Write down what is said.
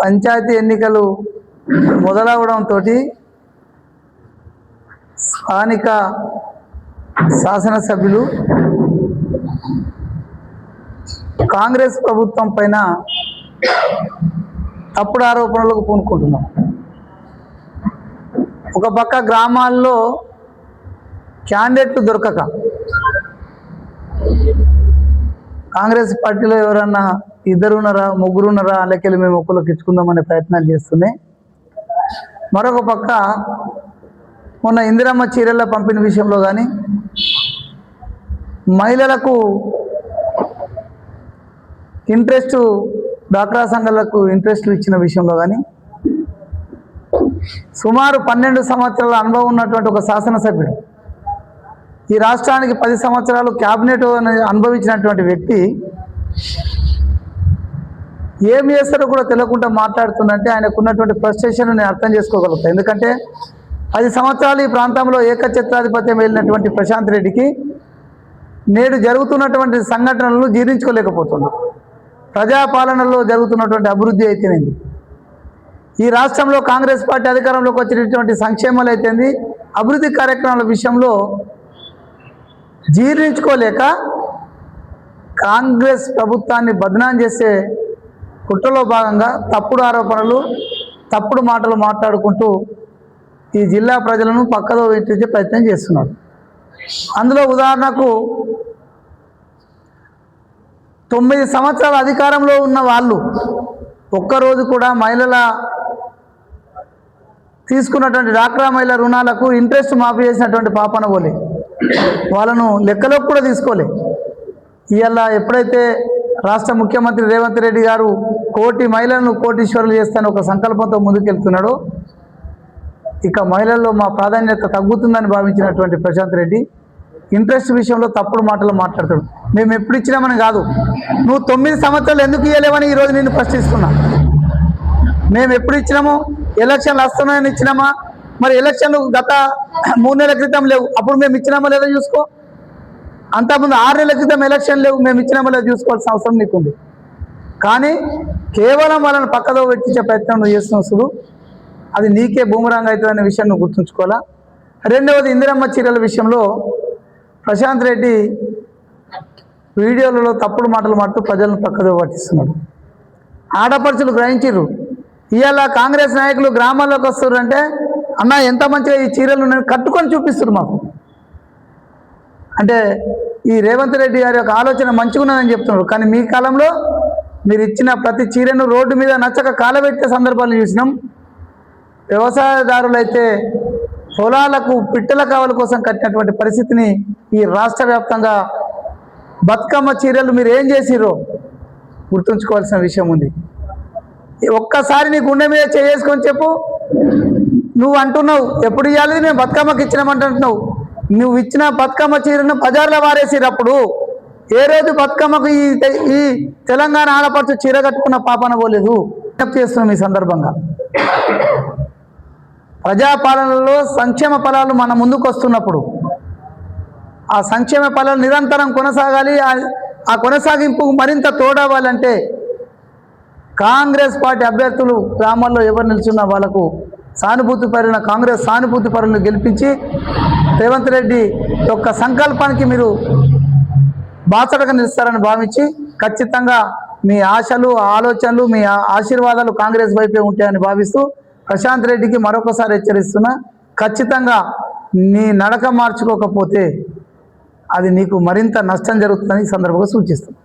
పంచాయతీ ఎన్నికలు మొదలవడంతో స్థానిక శాసనసభ్యులు కాంగ్రెస్ ప్రభుత్వం పైన తప్పుడు ఆరోపణలకు పూనుకుంటున్నారు. ఒక పక్క గ్రామాల్లో క్యాండిడేట్లు దొరకక కాంగ్రెస్ పార్టీలో ఎవరన్నా ఇద్దరున్నారా ముగ్గురున్నారా అలాకెళ్ళి మేము ఒక్కరికి ఇచ్చుకుందామనే ప్రయత్నాలు చేస్తున్నాయి. మరొక పక్క మొన్న ఇందిరమ్మ చీరల పంపిణీ విషయంలో కానీ మహిళలకు ఇంట్రెస్ట్ డ్వాక్రా సంఘాలకు ఇంట్రెస్ట్లు ఇచ్చిన విషయంలో కానీ సుమారు 12 సంవత్సరాల అనుభవం ఉన్నటువంటి ఒక శాసనసభ్యుడు, ఈ రాష్ట్రానికి 10 సంవత్సరాలు క్యాబినెట్ అనుభవించినటువంటి వ్యక్తి ఏం చేస్తారో కూడా తెలియకుండా మాట్లాడుతుందంటే ఆయనకు ఉన్నటువంటి ఫ్రస్ట్రేషన్ నేను అర్థం చేసుకోగలుగుతాను. ఎందుకంటే 10 సంవత్సరాలు ఈ ప్రాంతంలో ఏకఛత్రాధిపత్యం వెళ్ళినటువంటి ప్రశాంత్ రెడ్డికి నేడు జరుగుతున్నటువంటి సంఘటనలను జీర్ణించుకోలేకపోతున్నాడు. ప్రజాపాలనలో జరుగుతున్నటువంటి అభివృద్ధి అయితేనేది, ఈ రాష్ట్రంలో కాంగ్రెస్ పార్టీ అధికారంలోకి వచ్చినటువంటి సంక్షేమాలు అయితేంది, అభివృద్ధి కార్యక్రమాల విషయంలో జీర్ణించుకోలేక కాంగ్రెస్ ప్రభుత్వాన్ని బదనాం చేసే కుట్రలో భాగంగా తప్పుడు ఆరోపణలు తప్పుడు మాటలు మాట్లాడుకుంటూ ఈ జిల్లా ప్రజలను పక్కదో పెట్టించే ప్రయత్నం చేస్తున్నారు. అందులో ఉదాహరణకు 9 సంవత్సరాల అధికారంలో ఉన్న వాళ్ళు ఒక్కరోజు కూడా మహిళల తీసుకున్నటువంటి డ్వాక్రా మహిళల రుణాలకు ఇంట్రెస్ట్ మాఫీ చేసినటువంటి పాపన పోలే, వాళ్ళను లెక్కలోకి కూడా తీసుకోలే. ఇవాళ ఎప్పుడైతే రాష్ట్ర ముఖ్యమంత్రి రేవంత్ రెడ్డి గారు 1 కోటి మహిళలను కోటీశ్వరులు చేస్తాను ఒక సంకల్పంతో ముందుకెళ్తున్నాడో, ఇక మహిళల్లో మా ప్రాధాన్యత తగ్గుతుందని భావించినటువంటి ప్రశాంత్ రెడ్డి ఇంట్రెస్ట్ విషయంలో తప్పుడు మాటలు మాట్లాడతాడు. మేము ఎప్పుడు ఇచ్చినామని కాదు, నువ్వు 9 సంవత్సరాలు ఎందుకు ఇవ్వలేవని ఈరోజు నేను ప్రశ్నిస్తున్నా. మేము ఎప్పుడు ఇచ్చినామో, ఎలక్షన్లు వస్తున్నాయని ఇచ్చినామా? మరి ఎలక్షన్లు గత 3 నెలల క్రితం లేవు, అప్పుడు మేము ఇచ్చినామో లేదో చూసుకో. అంతకుముందు 6 నెలల క్రితం ఎలక్షన్ లేవు, మేము ఇచ్చినామో లేదో చూసుకోవాల్సిన అవసరం నీకుంది. కానీ కేవలం వాళ్ళని పక్కదో పెట్టించే ప్రయత్నం నువ్వు చేస్తున్నావు, అది నీకే బూమరాంగ్ అవుతుందనే విషయం నువ్వు గుర్తుంచుకోవాలా. రెండవది, ఇందిరమ్మ చీరల విషయంలో ప్రశాంత్ రెడ్డి వీడియోలలో తప్పుడు మాటలు మాడుతూ ప్రజలను పక్కదో పట్టిస్తున్నాడు. ఆడపడుచులు గ్రహించారు. ఇవాళ కాంగ్రెస్ నాయకులు గ్రామాల్లోకి వస్తారు అంటే, అన్న ఎంత మంచిగా ఈ చీరలు కట్టుకొని చూపిస్తారు మాకు అంటే, ఈ రేవంత్ రెడ్డి గారి యొక్క ఆలోచన మంచిగా ఉన్నదని చెప్తున్నారు. కానీ మీ కాలంలో మీరు ఇచ్చిన ప్రతి చీరను రోడ్డు మీద నచ్చక కాలబెట్టే సందర్భాలు చూసినాం. వ్యవసాయదారులైతే పొలాలకు పిట్టల కావల కోసం కట్టినటువంటి పరిస్థితిని ఈ రాష్ట్ర వ్యాప్తంగా బతుకమ్మ చీరలు మీరు ఏం చేసిరో గుర్తుంచుకోవాల్సిన విషయం ఉంది. ఒక్కసారి నీ గుండె మీద చేసుకొని చెప్పు. నువ్వు అంటున్నావు ఎప్పుడు ఇవ్వాలి, మేము బతుకమ్మకి ఇచ్చినామంటున్నావు. నువ్వు ఇచ్చిన బతుకమ్మ చీరను బజార్లో వారేసినప్పుడు ఏ రోజు బతుకమ్మకు ఈ తెలంగాణ ఆడపడుచు చీర కట్టుకున్న పాపన పోలేదు. విజ్ఞప్తి చేస్తున్నాం ఈ సందర్భంగా. ప్రజాపాలనలో సంక్షేమ ఫలాలు మన ముందుకు వస్తున్నప్పుడు ఆ సంక్షేమ ఫలాలు నిరంతరం కొనసాగాలి. ఆ కొనసాగింపు మరింత తోడవ్వాలంటే కాంగ్రెస్ పార్టీ అభ్యర్థులు గ్రామాల్లో ఎవరు నిల్చున్నా వాళ్లకు సానుభూతి పరుల కాంగ్రెస్ సానుభూతి పరులను గెలిపించి రేవంత్ రెడ్డి యొక్క సంకల్పానికి మీరు బాసటగా నిలుస్తారని భావించి ఖచ్చితంగా మీ ఆశలు ఆలోచనలు మీ ఆశీర్వాదాలు కాంగ్రెస్ వైపే ఉంటాయని భావిస్తూ ప్రశాంత్ రెడ్డికి మరొకసారి హెచ్చరిస్తున్నా. ఖచ్చితంగా నీ నడక మార్చుకోకపోతే అది నీకు మరింత నష్టం జరుగుతుందని ఈ సందర్భంగా సూచిస్తుంది.